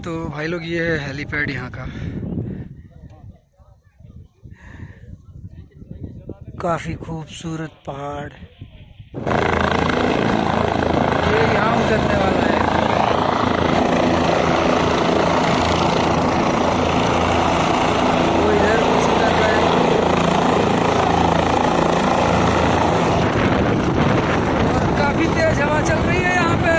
तो भाई लोग ये है हेलीपैड यहाँ का। काफ़ी खूबसूरत पहाड़। ये यहाँ उतरने वाला है। वो इधर कुछ उतर रहा है और काफ़ी तेज हवा चल रही है यहाँ पे।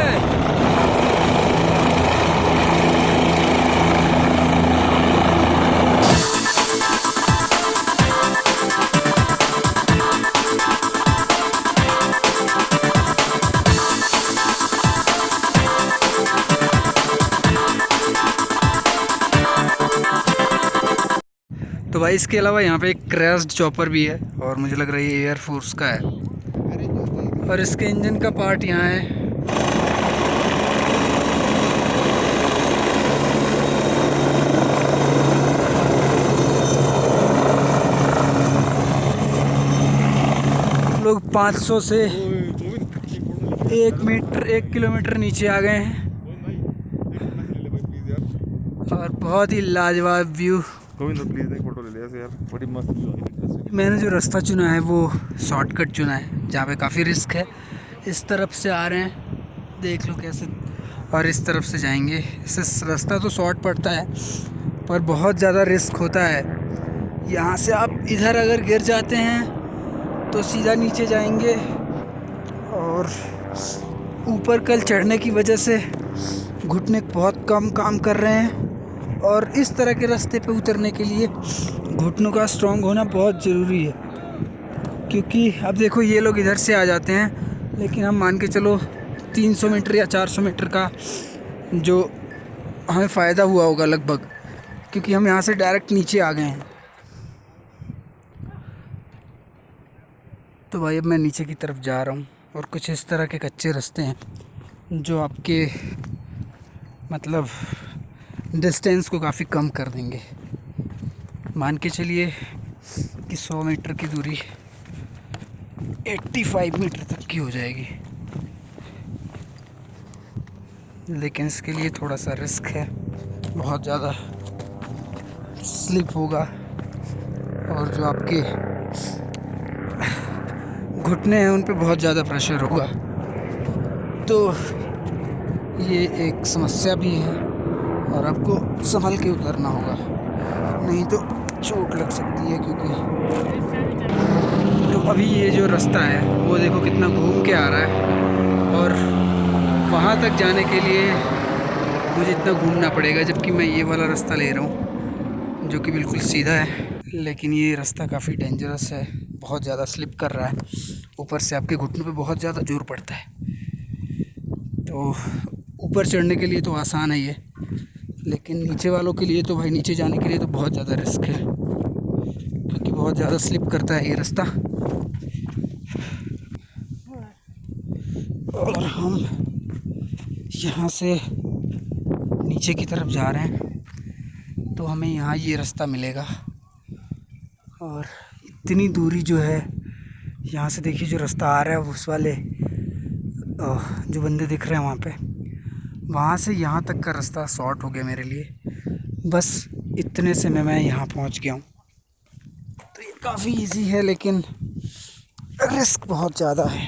तो भाई इसके अलावा यहाँ पे एक क्रैश्ड चॉपर भी है और मुझे लग रहा है ये एयरफोर्स का है और इसके इंजन का पार्ट यहाँ है। लोग 500 से 1 किलोमीटर नीचे आ गए हैं और बहुत ही लाजवाब व्यू। प्लीज एक फोटो ले ले ऐसे यार, बड़ी मस्त। मैंने जो रास्ता चुना है वो शॉर्टकट चुना है जहाँ पे काफ़ी रिस्क है। इस तरफ से आ रहे हैं, देख लो कैसे, और इस तरफ से जाएंगे। इससे रास्ता तो शॉर्ट पड़ता है पर बहुत ज़्यादा रिस्क होता है। यहाँ से आप इधर अगर गिर जाते हैं तो सीधा नीचे जाएंगे और ऊपर कल चढ़ने की वजह से घुटने बहुत कम काम कर रहे हैं और इस तरह के रास्ते पे उतरने के लिए घुटनों का स्ट्रांग होना बहुत ज़रूरी है। क्योंकि अब देखो ये लोग इधर से आ जाते हैं लेकिन हम मान के चलो 300 मीटर या 400 मीटर का जो हमें फ़ायदा हुआ होगा लगभग, क्योंकि हम यहाँ से डायरेक्ट नीचे आ गए हैं। तो भाई अब मैं नीचे की तरफ जा रहा हूँ और कुछ इस तरह के कच्चे रास्ते हैं जो आपके मतलब डिस्टेंस को काफ़ी कम कर देंगे। मान के चलिए कि 100 मीटर की दूरी 85 मीटर तक की हो जाएगी, लेकिन इसके लिए थोड़ा सा रिस्क है। बहुत ज़्यादा स्लिप होगा और जो आपके घुटने हैं उन पे बहुत ज़्यादा प्रेशर होगा, तो ये एक समस्या भी है और आपको संभल के उतरना होगा, नहीं तो चोट लग सकती है। क्योंकि तो अभी ये जो रास्ता है वो देखो कितना घूम के आ रहा है और वहाँ तक जाने के लिए मुझे इतना घूमना पड़ेगा, जबकि मैं ये वाला रास्ता ले रहा हूँ जो कि बिल्कुल सीधा है। लेकिन ये रास्ता काफ़ी डेंजरस है, बहुत ज़्यादा स्लिप कर रहा है, ऊपर से आपके घुटनों पे बहुत ज़्यादा जोर पड़ता है। तो ऊपर चढ़ने के लिए तो आसान है ये, लेकिन नीचे वालों के लिए तो भाई नीचे जाने के लिए तो बहुत ज़्यादा रिस्क है, क्योंकि बहुत ज़्यादा स्लिप करता है ये रास्ता। और हम यहाँ से नीचे की तरफ जा रहे हैं तो हमें यहाँ ये रास्ता मिलेगा और इतनी दूरी जो है यहाँ से देखिए, जो रास्ता आ रहा है उस वाले जो बंदे दिख रहे हैं वहाँ पे, वहाँ से यहाँ तक का रास्ता शॉर्ट हो गया मेरे लिए। बस इतने से मैं यहाँ पहुँच गया हूँ। तो ये काफ़ी इजी है लेकिन रिस्क बहुत ज़्यादा है।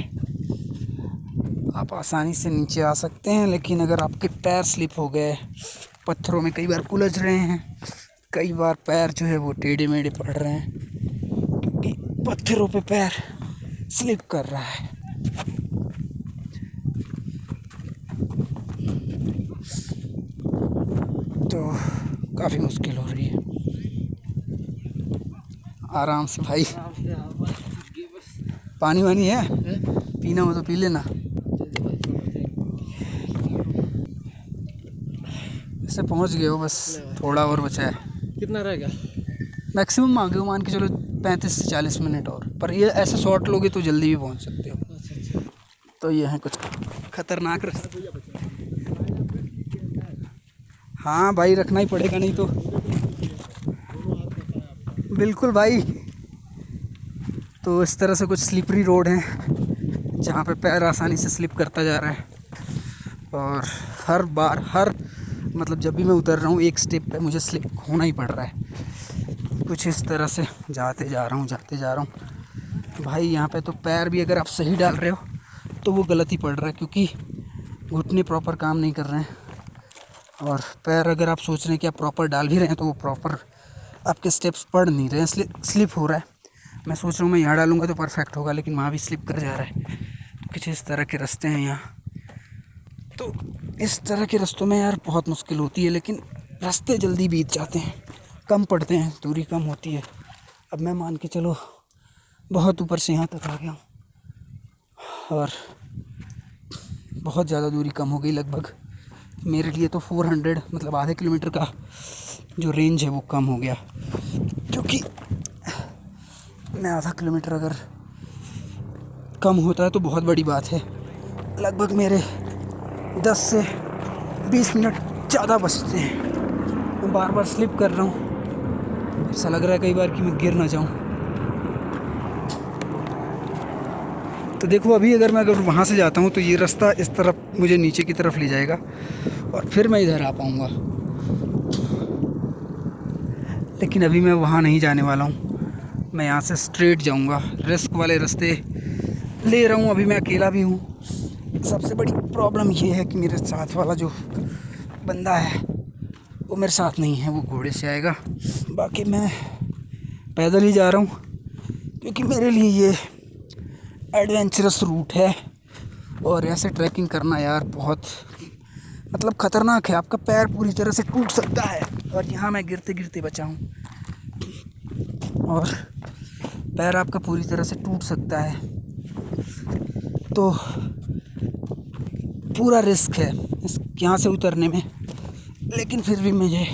आप आसानी से नीचे आ सकते हैं, लेकिन अगर आपके पैर स्लिप हो गए, पत्थरों में कई बार उलझ रहे हैं, कई बार पैर जो है वो टेढ़े मेढ़े पड़ रहे हैं क्योंकि पत्थरों पे पैर स्लिप कर रहा है। तो काफ़ी मुश्किल हो रही है। आराम से भाई, पानी वानी है, पीना हो तो पी लेना। इससे पहुंच गए हो, बस थोड़ा और बचा है। कितना रहेगा? मैक्सिमम मांगे हो मान के चलो 35 से 40 मिनट और, पर ये ऐसे शॉर्ट लोगे तो जल्दी भी पहुंच सकते हो। अच्छा। तो ये है कुछ खतरनाक रास्ता। हाँ भाई, रखना ही पड़ेगा, नहीं तो बिल्कुल भाई। तो इस तरह से कुछ स्लिपरी रोड हैं जहाँ पे पैर आसानी से स्लिप करता जा रहा है और हर बार हर मतलब जब भी मैं उतर रहा हूँ एक स्टेप पे मुझे स्लिप होना ही पड़ रहा है। कुछ इस तरह से जाते जा रहा हूँ भाई। यहाँ पे तो पैर भी अगर आप सही डाल रहे हो तो वो गलत ही पड़ रहा है, क्योंकि घुटने प्रॉपर काम नहीं कर रहे हैं। और पैर अगर आप सोच रहे हैं कि आप प्रॉपर डाल भी रहे हैं तो वो प्रॉपर आपके स्टेप्स पड़ नहीं रहे हैं, स्लिप हो रहा है। मैं सोच रहा हूँ मैं यहाँ डालूँगा तो परफेक्ट होगा, लेकिन वहाँ भी स्लिप कर जा रहा है। कुछ इस तरह के रास्ते हैं यहाँ। तो इस तरह के रास्तों में यार बहुत मुश्किल होती है, लेकिन रास्ते जल्दी बीत जाते हैं, कम पड़ते हैं, दूरी कम होती है। अब मैं मान के चलो बहुत ऊपर से यहाँ तक आ गया हूँ और बहुत ज़्यादा दूरी कम हो गई। लगभग मेरे लिए तो 400 मतलब आधे किलोमीटर का जो रेंज है वो कम हो गया, क्योंकि मैं आधा किलोमीटर अगर कम होता है तो बहुत बड़ी बात है। लगभग मेरे 10 से 20 मिनट ज़्यादा बचते हैं। मैं बार बार स्लिप कर रहा हूँ, ऐसा लग रहा है कई बार कि मैं गिर ना जाऊँ। तो देखो अभी अगर वहाँ से जाता हूँ तो ये रास्ता इस तरफ मुझे नीचे की तरफ ले जाएगा और फिर मैं इधर आ पाऊँगा, लेकिन अभी मैं वहाँ नहीं जाने वाला हूँ। मैं यहाँ से स्ट्रेट जाऊँगा, रिस्क वाले रास्ते ले रहा हूँ। अभी मैं अकेला भी हूँ। सबसे बड़ी प्रॉब्लम ये है कि मेरे साथ वाला जो बंदा है वो मेरे साथ नहीं है, वो घोड़े से आएगा। बाकी मैं पैदल ही जा रहा हूँ, क्योंकि मेरे लिए ये एडवेंचरस रूट है। और ऐसे ट्रैकिंग करना यार बहुत मतलब ख़तरनाक है। आपका पैर पूरी तरह से टूट सकता है, और यहाँ मैं गिरते गिरते बचा हूँ और पैर आपका पूरी तरह से टूट सकता है। तो पूरा रिस्क है यहाँ से उतरने में, लेकिन फिर भी मुझे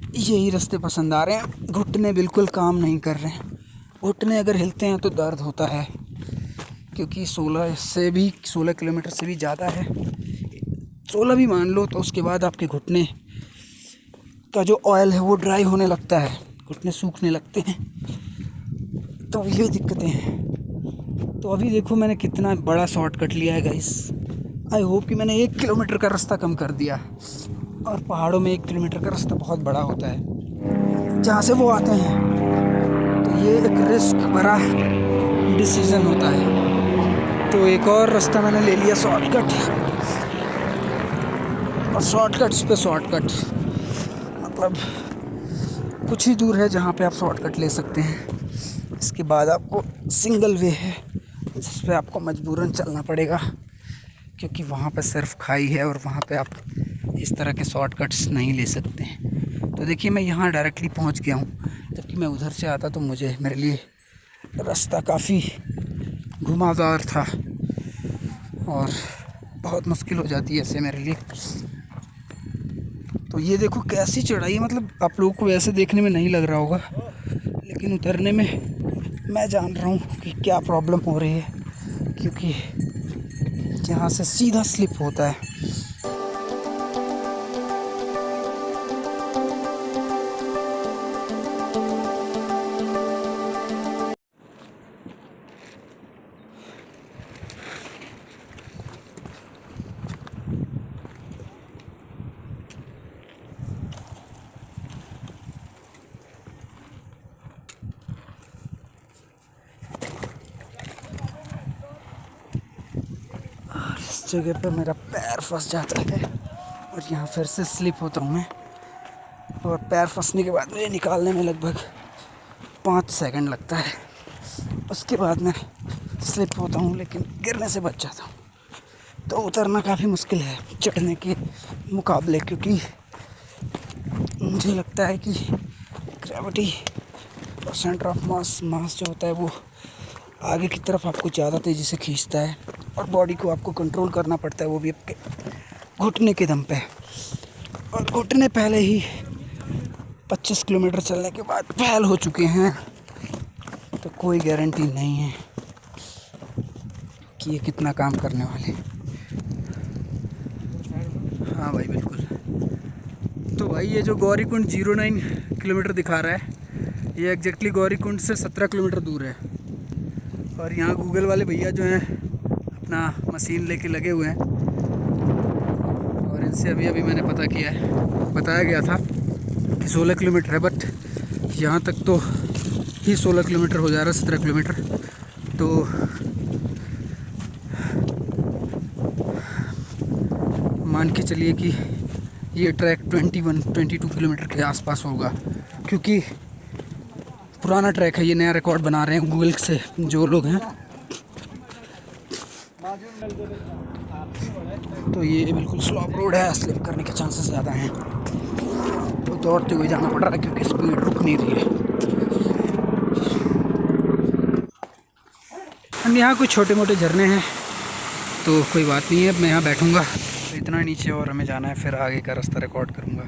यही रास्ते पसंद आ रहे हैं। घुटने बिल्कुल काम नहीं कर रहे हैं। घुटने अगर हिलते हैं तो दर्द होता है, क्योंकि 16 किलोमीटर से भी ज़्यादा है। 16 भी मान लो तो उसके बाद आपके घुटने का जो ऑयल है वो ड्राई होने लगता है, घुटने सूखने लगते हैं। तो ये दिक्कतें हैं। तो अभी देखो मैंने कितना बड़ा शॉर्टकट लिया है गाइस। आई होप कि मैंने 1 किलोमीटर का रास्ता कम कर दिया। और पहाड़ों में 1 किलोमीटर का रास्ता बहुत बड़ा होता है जहाँ से वो आते हैं। तो ये एक रिस्क भरा डिसीज़न होता है। तो एक और रास्ता मैंने ले लिया शॉर्टकट, और शॉर्टकट्स पे शॉर्टकट। मतलब कुछ ही दूर है जहाँ पे आप शॉर्टकट ले सकते हैं। इसके बाद आपको सिंगल वे है जिस पे आपको मजबूरन चलना पड़ेगा, क्योंकि वहाँ पे सिर्फ खाई है और वहाँ पे आप इस तरह के शॉर्टकट्स नहीं ले सकते हैं। तो देखिए मैं यहाँ डायरेक्टली पहुँच गया हूँ, जबकि मैं उधर से आता तो मेरे लिए रास्ता काफ़ी घुमावदार था और बहुत मुश्किल हो जाती है ऐसे मेरे लिए। तो ये देखो कैसी चढ़ाई है। मतलब आप लोगों को वैसे देखने में नहीं लग रहा होगा, लेकिन उतरने में मैं जान रहा हूँ कि क्या प्रॉब्लम हो रही है, क्योंकि यहाँ से सीधा स्लिप होता है। इस जगह पे मेरा पैर फंस जाता है और यहाँ फिर से स्लिप होता हूँ मैं, और पैर फंसने के बाद मुझे निकालने में लगभग 5 सेकंड लगता है। उसके बाद मैं स्लिप होता हूँ, लेकिन गिरने से बच जाता हूँ। तो उतरना काफ़ी मुश्किल है चढ़ने के मुकाबले, क्योंकि मुझे लगता है कि ग्रेविटी और सेंटर ऑफ मास जो होता है वो आगे की तरफ आपको ज़्यादा तेज़ी से खींचता है, और बॉडी को आपको कंट्रोल करना पड़ता है, वो भी आपके घुटने के दम पे। और घुटने पहले ही 25 किलोमीटर चलने के बाद फैल हो चुके हैं, तो कोई गारंटी नहीं है कि ये कितना काम करने वाले। हाँ भाई बिल्कुल। तो भाई ये जो गौरीकुंड 09 किलोमीटर दिखा रहा है, ये एग्जैक्टली गौरीकुंड से 17 किलोमीटर दूर है। और यहाँ गूगल वाले भैया जो हैं अपना मशीन लेके लगे हुए हैं, और इनसे अभी मैंने पता किया है, बताया गया था कि 16 किलोमीटर है, बट यहाँ तक तो ही 16 किलोमीटर हो जा रहा है, 17 किलोमीटर। तो मान के चलिए कि ये ट्रैक 22 किलोमीटर के आसपास होगा, क्योंकि पुराना ट्रैक है, ये नया रिकॉर्ड बना रहे हैं गूगल से जो लोग हैं। तो ये बिल्कुल स्लॉप रोड है, स्लिप करने के चांसेस ज़्यादा हैं, तो दौड़ते हुए जाना पड़ रहा है क्योंकि स्पीड रुक नहीं रही है। हम यहाँ कुछ छोटे मोटे झरने हैं, तो कोई बात नहीं है, अब मैं यहाँ बैठूँगा। तो इतना नीचे और हमें जाना है, फिर आगे का रास्ता रिकॉर्ड करूँगा।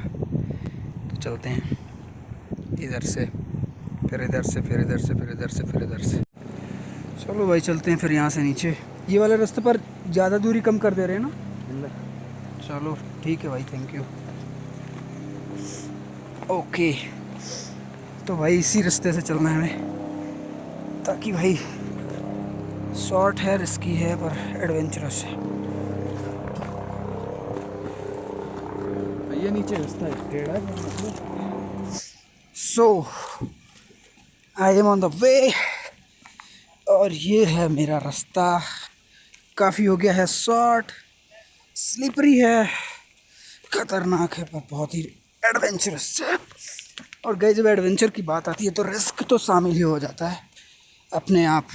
तो चलते हैं इधर से, फिर इधर से, फिर इधर से, फिर इधर से, फिर इधर से। चलो भाई चलते हैं फिर यहाँ से नीचे। ये वाले रास्ते पर ज़्यादा दूरी कम कर दे रहे हैं ना? चलो ठीक है भाई, थैंक यू। ओके, तो भाई इसी रास्ते से चलना है हमें, ताकि भाई शॉर्ट है, रिस्की है, पर एडवेंचरस है। ये नीचे रास्ता है, टेढ़ा है। So I am on the way, और ये है मेरा रास्ता। काफ़ी हो गया है शॉर्ट, स्लिपरी है, खतरनाक है, पर बहुत ही एडवेंचरस है। और गई जब एडवेंचर की बात आती है तो रिस्क तो शामिल ही हो जाता है अपने आप।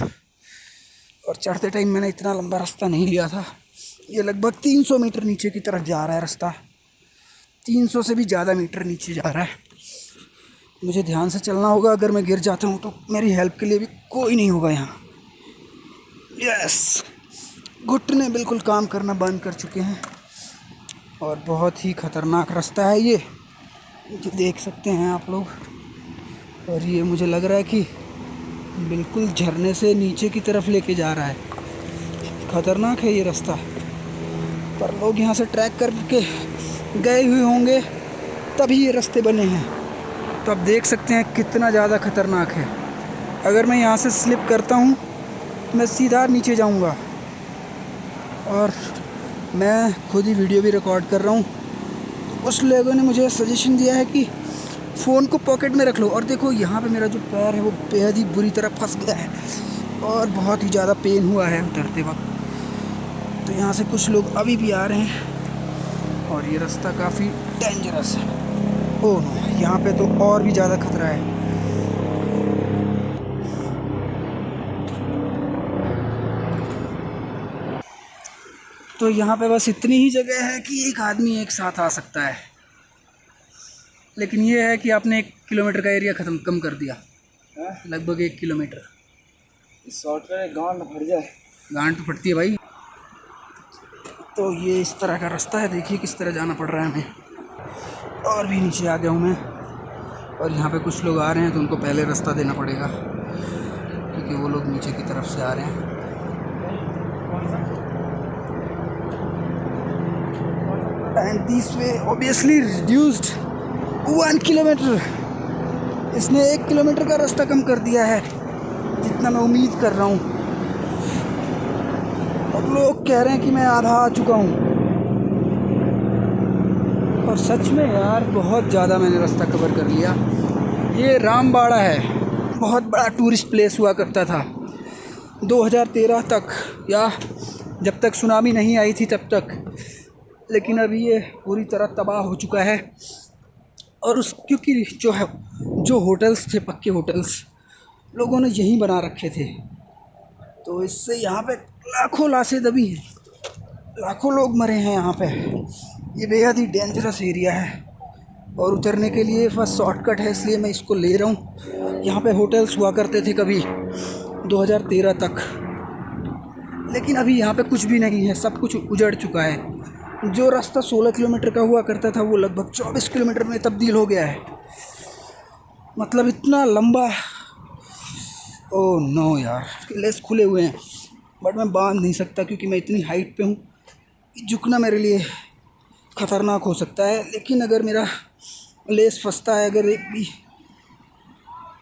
और चढ़ते टाइम मैंने इतना लंबा रास्ता नहीं लिया था, ये लगभग 300 मीटर नीचे की तरफ जा रहा है रास्ता, 300 से भी ज़्यादा मीटर नीचे जा रहा है। मुझे ध्यान से चलना होगा, अगर मैं गिर जाता हूँ तो मेरी हेल्प के लिए भी कोई नहीं होगा यहाँ। यस, घुटने बिल्कुल काम करना बंद कर चुके हैं, और बहुत ही ख़तरनाक रास्ता है ये, जो देख सकते हैं आप लोग। और ये मुझे लग रहा है कि बिल्कुल झरने से नीचे की तरफ लेके जा रहा है। ख़तरनाक है ये रास्ता, पर लोग यहाँ से ट्रैक करके गए हुए होंगे तभी ये रास्ते बने हैं। तो आप देख सकते हैं कितना ज़्यादा ख़तरनाक है। अगर मैं यहाँ से स्लिप करता हूँ तो मैं सीधा नीचे जाऊँगा, और मैं खुद ही वीडियो भी रिकॉर्ड कर रहा हूँ। तो उस लोगों ने मुझे सजेशन दिया है कि फ़ोन को पॉकेट में रख लो। और देखो यहाँ पे मेरा जो पैर है वो बेहद ही बुरी तरह फंस गया है, और बहुत ही ज़्यादा पेन हुआ है उतरते वक्त। तो यहाँ से कुछ लोग अभी भी आ रहे हैं, और ये रास्ता काफ़ी डेंजरस है। ओह नो, यहाँ पे तो और भी ज़्यादा खतरा है। तो यहाँ पे बस इतनी ही जगह है कि एक आदमी एक साथ आ सकता है, लेकिन ये है कि आपने 1 किलोमीटर का एरिया ख़त्म कम कर दिया, लगभग 1 किलोमीटर। शॉर्ट में गांड फट जाए, गांड तो फटती है भाई। तो ये इस तरह का रास्ता है, देखिए किस तरह जाना पड़ रहा है हमें। और भी नीचे आ गया हूँ मैं, और यहाँ पे कुछ लोग आ रहे हैं तो उनको पहले रास्ता देना पड़ेगा, क्योंकि वो लोग नीचे की तरफ से आ रहे हैं। And this way obviously reduced 1 kilometre. इसने 1 किलोमीटर का रास्ता कम कर दिया है, जितना मैं उम्मीद कर रहा हूँ। अब लोग कह रहे हैं कि मैं आधा आ चुका हूँ, और सच में यार बहुत ज़्यादा मैंने रास्ता कवर कर लिया। ये रामबाड़ा है, बहुत बड़ा टूरिस्ट प्लेस हुआ करता था 2013 तक, या जब तक सुनामी नहीं आई थी तब तक। लेकिन अभी ये पूरी तरह तबाह हो चुका है, और उस क्योंकि जो होटल्स थे, पक्के होटल्स, लोगों ने यहीं बना रखे थे, तो इससे यहाँ पे लाखों लाशें दबी हैं, लाखों लोग मरे हैं यहाँ पे। ये बेहद ही डेंजरस एरिया है, और उतरने के लिए बस शॉर्टकट है, इसलिए मैं इसको ले रहा हूँ। यहाँ पे होटल्स हुआ करते थे कभी 2013 तक, लेकिन अभी यहाँ पे कुछ भी नहीं है, सब कुछ उजड़ चुका है। जो रास्ता 16 किलोमीटर का हुआ करता था वो लगभग 24 किलोमीटर में तब्दील हो गया है, मतलब इतना लंबा। ओह नो यार, लेस खुले हुए हैं, बट मैं बांध नहीं सकता क्योंकि मैं इतनी हाइट पे हूँ। झुकना मेरे लिए ख़तरनाक हो सकता है, लेकिन अगर मेरा लेस फंसता है अगर एक भी,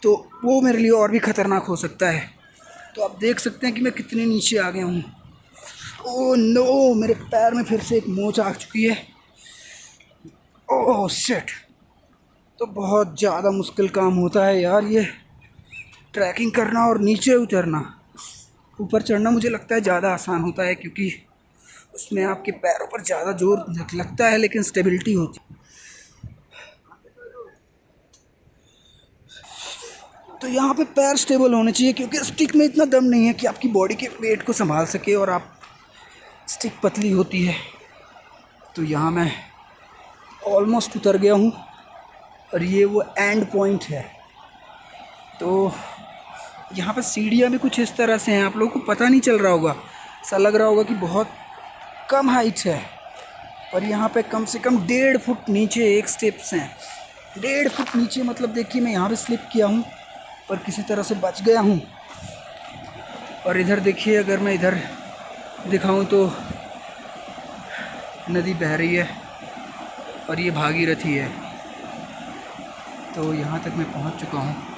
तो वो मेरे लिए और भी ख़तरनाक हो सकता है। तो आप देख सकते हैं कि मैं कितने नीचे आ गया हूँ। ओह नो, मेरे पैर में फिर से एक मोच आ चुकी है, ओह शिट, तो बहुत ज़्यादा मुश्किल काम होता है यार ये ट्रैकिंग करना और नीचे उतरना। ऊपर चढ़ना मुझे लगता है ज़्यादा आसान होता है, क्योंकि उसमें आपके पैरों पर ज़्यादा जोर लगता है लेकिन स्टेबिलिटी होती है। तो यहाँ पे पैर स्टेबल होने चाहिए, क्योंकि स्टिक में इतना दम नहीं है कि आपकी बॉडी के वेट को संभाल सके, और आप स्टिक पतली होती है। तो यहाँ मैं ऑलमोस्ट उतर गया हूँ और ये वो एंड पॉइंट है। तो यहाँ पर सीढ़ियाँ भी कुछ इस तरह से हैं, आप लोगों को पता नहीं चल रहा होगा, ऐसा लग रहा होगा कि बहुत कम हाइट है, और यहाँ पे कम से कम 1.5 फुट नीचे एक स्टेप्स हैं। 1.5 फुट नीचे मतलब देखिए, मैं यहाँ पे स्लिप किया हूँ पर किसी तरह से बच गया हूँ। और इधर देखिए, अगर मैं इधर दिखाऊँ तो नदी बह रही है और ये भागीरथी है। तो यहाँ तक मैं पहुँच चुका हूँ।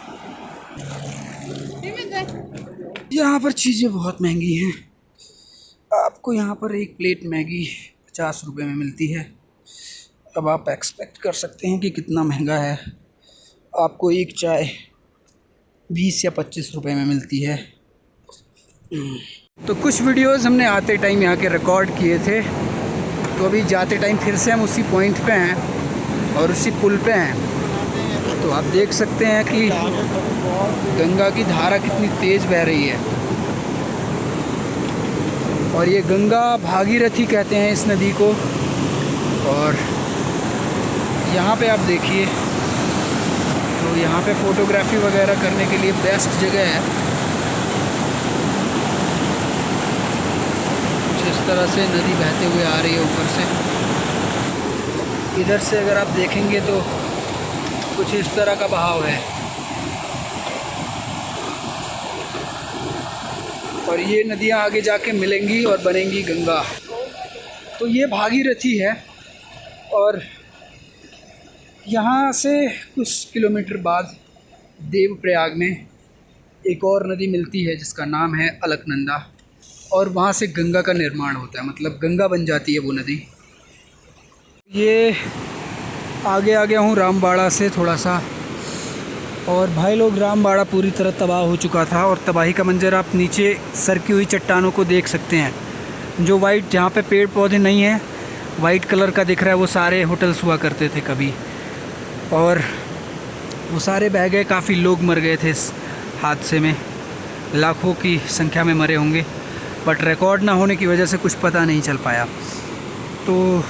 यहाँ पर चीज़ें बहुत महंगी हैं। आपको यहाँ पर एक प्लेट मैगी 50 रुपये में मिलती है। अब आप एक्सपेक्ट कर सकते हैं कि कितना महंगा है। आपको एक चाय 20 या 25 रुपये में मिलती है। तो कुछ वीडियोस हमने आते टाइम यहाँ के रिकॉर्ड किए थे, तो अभी जाते टाइम फिर से हम उसी पॉइंट पे हैं और उसी पुल पे हैं। तो आप देख सकते हैं कि गंगा की धारा कितनी तेज़ बह रही है, और ये गंगा भागीरथी कहते हैं इस नदी को। और यहाँ पे आप देखिए, तो यहाँ पे फ़ोटोग्राफी वगैरह करने के लिए बेस्ट जगह है। कुछ इस तरह से नदी बहते हुए आ रही है ऊपर से। इधर से अगर आप देखेंगे तो कुछ इस तरह का बहाव है, और ये नदियाँ आगे जाके मिलेंगी और बनेंगी गंगा। तो ये भागीरथी है, और यहाँ से कुछ किलोमीटर बाद देवप्रयाग में एक और नदी मिलती है जिसका नाम है अलकनंदा, और वहाँ से गंगा का निर्माण होता है, मतलब गंगा बन जाती है वो नदी। ये आगे आ गया हूँ रामबाड़ा से थोड़ा सा, और भाई लोग रामबाड़ा पूरी तरह तबाह हो चुका था, और तबाही का मंजर आप नीचे सरकी हुई चट्टानों को देख सकते हैं। जो वाइट, जहाँ पे पेड़ पौधे नहीं हैं, वाइट कलर का दिख रहा है, वो सारे होटल्स हुआ करते थे कभी, और वो सारे बह गए। काफ़ी लोग मर गए थे इस हादसे में, लाखों की संख्या में मरे होंगे, बट रिकॉर्ड ना होने की वजह से कुछ पता नहीं चल पाया। तो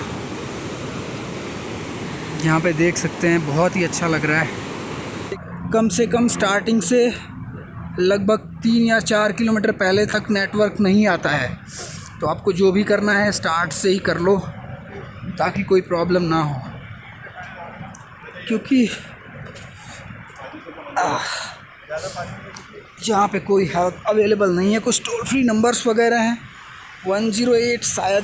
यहाँ पे देख सकते हैं, बहुत ही अच्छा लग रहा है। कम से कम स्टार्टिंग से लगभग 3 या 4 किलोमीटर पहले तक नेटवर्क नहीं आता है, तो आपको जो भी करना है स्टार्ट से ही कर लो, ताकि कोई प्रॉब्लम ना हो। क्योंकि यहाँ पे कोई हेल्प अवेलेबल नहीं है। कुछ टोल फ्री नंबर्स वगैरह हैं, 108 शायद।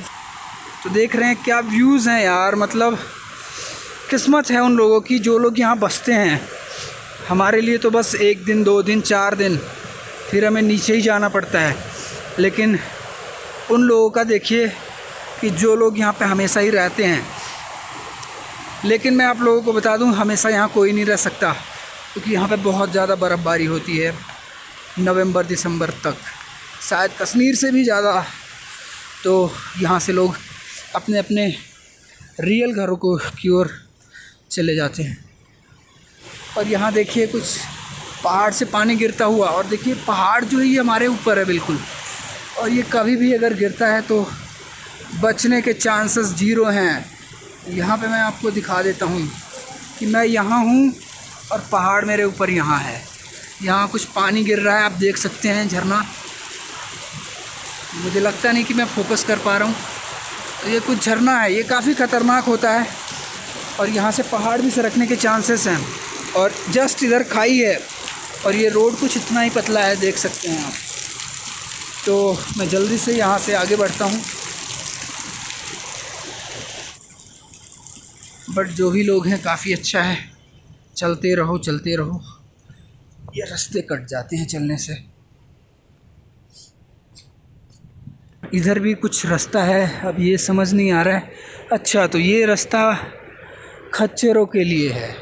तो देख रहे हैं क्या व्यूज़ हैं यार, मतलब किस्मत है उन लोगों की जो लोग यहाँ बसते हैं। हमारे लिए तो बस 1 दिन, 2 दिन, 4 दिन, फिर हमें नीचे ही जाना पड़ता है। लेकिन उन लोगों का देखिए कि जो लोग यहाँ पे हमेशा ही रहते हैं। लेकिन मैं आप लोगों को बता दूँ, हमेशा यहाँ कोई नहीं रह सकता, क्योंकि यहाँ पे बहुत ज़्यादा बर्फ़बारी होती है नवंबर दिसंबर तक, शायद कश्मीर से भी ज़्यादा। तो यहाँ से लोग अपने अपने रियल घरों को की ओर चले जाते हैं। और यहाँ देखिए कुछ पहाड़ से पानी गिरता हुआ, और देखिए पहाड़ जो है ये हमारे ऊपर है बिल्कुल, और ये कभी भी अगर गिरता है तो बचने के चांसेस 0 हैं। यहाँ पे मैं आपको दिखा देता हूँ कि मैं यहाँ हूँ और पहाड़ मेरे ऊपर यहाँ है। यहाँ कुछ पानी गिर रहा है, आप देख सकते हैं झरना। मुझे लगता नहीं कि मैं फोकस कर पा रहा हूँ। तो ये कुछ झरना है, ये काफ़ी ख़तरनाक होता है, और यहाँ से पहाड़ भी सरकने के चांसेस हैं। और जस्ट इधर खाई है, और ये रोड कुछ इतना ही पतला है, देख सकते हैं आप। तो मैं जल्दी से यहाँ से आगे बढ़ता हूँ, बट जो भी लोग हैं काफ़ी अच्छा है, चलते रहो चलते रहो। ये रास्ते कट जाते हैं चलने से। इधर भी कुछ रास्ता है, अब ये समझ नहीं आ रहा है। अच्छा, तो ये रास्ता खच्चरों के लिए है।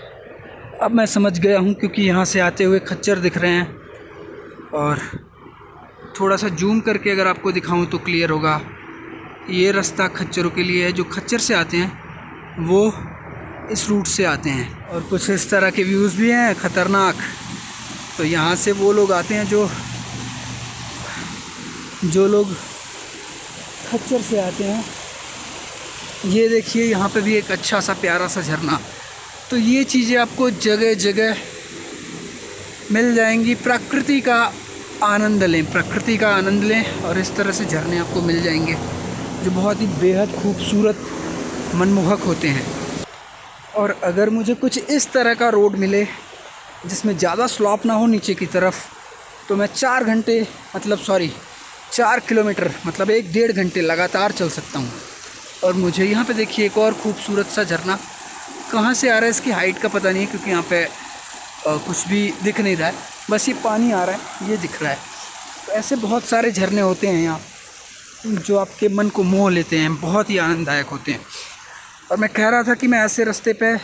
अब मैं समझ गया हूँ, क्योंकि यहाँ से आते हुए खच्चर दिख रहे हैं। और थोड़ा सा जूम करके अगर आपको दिखाऊँ तो क्लियर होगा। ये रास्ता खच्चरों के लिए है। जो खच्चर से आते हैं वो इस रूट से आते हैं। और कुछ इस तरह के व्यूज़ भी हैं ख़तरनाक। तो यहाँ से वो लोग आते हैं जो लोग खच्चर से आते हैं। ये देखिए यहाँ पे भी एक अच्छा सा प्यारा सा झरना। तो ये चीज़ें आपको जगह जगह मिल जाएंगी। प्रकृति का आनंद लें, प्रकृति का आनंद लें, और इस तरह से झरने आपको मिल जाएंगे जो बहुत ही बेहद खूबसूरत, मनमोहक होते हैं। और अगर मुझे कुछ इस तरह का रोड मिले जिसमें ज़्यादा स्लॉप ना हो नीचे की तरफ, तो मैं 4 किलोमीटर मतलब 1-1.5 घंटे लगातार चल सकता हूँ। और मुझे यहाँ पे देखिए एक और खूबसूरत सा झरना कहाँ से आ रहा है, इसकी हाइट का पता नहीं है, क्योंकि यहाँ पे कुछ भी दिख नहीं रहा है, बस ये पानी आ रहा है, ये दिख रहा है। तो ऐसे बहुत सारे झरने होते हैं यहाँ जो आपके मन को मोह लेते हैं, बहुत ही आनंददायक होते हैं। और मैं कह रहा था कि मैं ऐसे रास्ते पे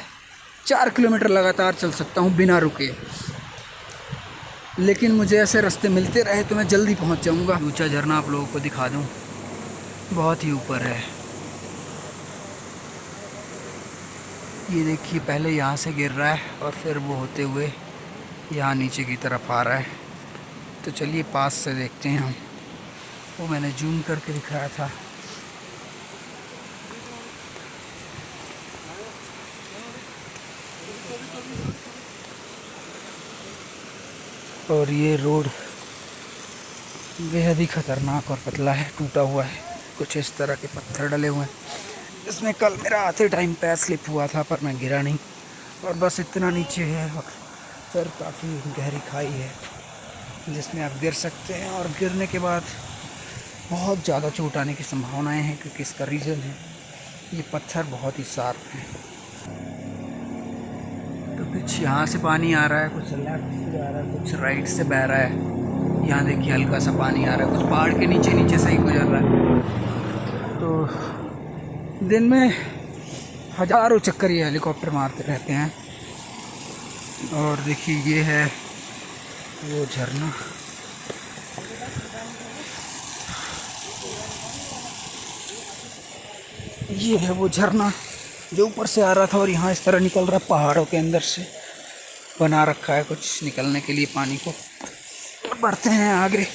4 किलोमीटर लगातार चल सकता हूँ बिना रुके, लेकिन मुझे ऐसे रास्ते मिलते रहे तो मैं जल्दी पहुँच जाऊँगा। ऊंचा झरना आप लोगों को दिखा दूँ, बहुत ही ऊपर है। ये देखिए पहले यहाँ से गिर रहा है और फिर वो होते हुए यहाँ नीचे की तरफ आ रहा है। तो चलिए पास से देखते हैं हम। वो मैंने जूम करके दिखाया था। और ये रोड बेहद ही ख़तरनाक और पतला है, टूटा हुआ है। कुछ इस तरह के पत्थर डले हुए हैं। इसमें कल मेरा आते टाइम पैर स्लिप हुआ था, पर मैं गिरा नहीं। और बस इतना नीचे है और फिर काफ़ी गहरी खाई है जिसमें आप गिर सकते हैं। और गिरने के बाद बहुत ज़्यादा चोट आने की संभावनाएं हैं, क्योंकि इसका रीज़न है ये पत्थर बहुत ही शार्प हैं। तो कुछ यहाँ से पानी आ रहा है, कुछ लेफ्ट से आ रहा है, कुछ राइट से बह रहा है। यहाँ देखिए हल्का सा पानी आ रहा है, कुछ पहाड़ के नीचे से ही गुजर रहा है। तो दिन में हज़ारों चक्कर ये हेलीकॉप्टर मारते रहते हैं। और देखिए ये है वो झरना। ये है वो झरना जो ऊपर से आ रहा था और यहाँ इस तरह निकल रहा है, पहाड़ों के अंदर से बना रखा है कुछ निकलने के लिए पानी को। और बढ़ते हैं आगे,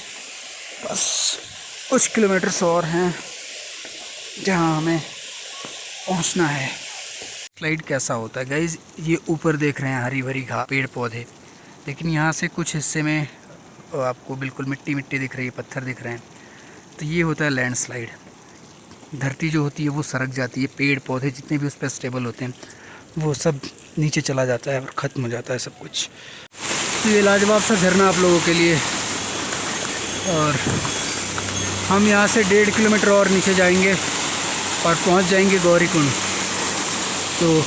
बस कुछ किलोमीटर्स और हैं जहाँ हमें पहुँचना है। स्लाइड कैसा होता है गाइज, ये ऊपर देख रहे हैं हरी भरी घास, पेड़ पौधे, लेकिन यहाँ से कुछ हिस्से में आपको बिल्कुल मिट्टी मिट्टी दिख रही है, पत्थर दिख रहे हैं। तो ये होता है लैंडस्लाइड। धरती जो होती है वो सरक जाती है, पेड़ पौधे जितने भी उस पर स्टेबल होते हैं वो सब नीचे चला जाता है और ख़त्म हो जाता है सब कुछ। तो ये लाजवाब सा झरना आप लोगों के लिए। और हम यहाँ से 1.5 किलोमीटर और नीचे जाएंगे और पहुँच जाएंगे गौरीकुंड। तो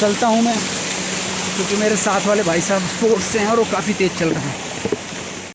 चलता हूँ मैं, क्योंकि मेरे साथ वाले भाई साहब स्पोर्ट्स से हैं और वो काफ़ी तेज़ चल रहे हैं।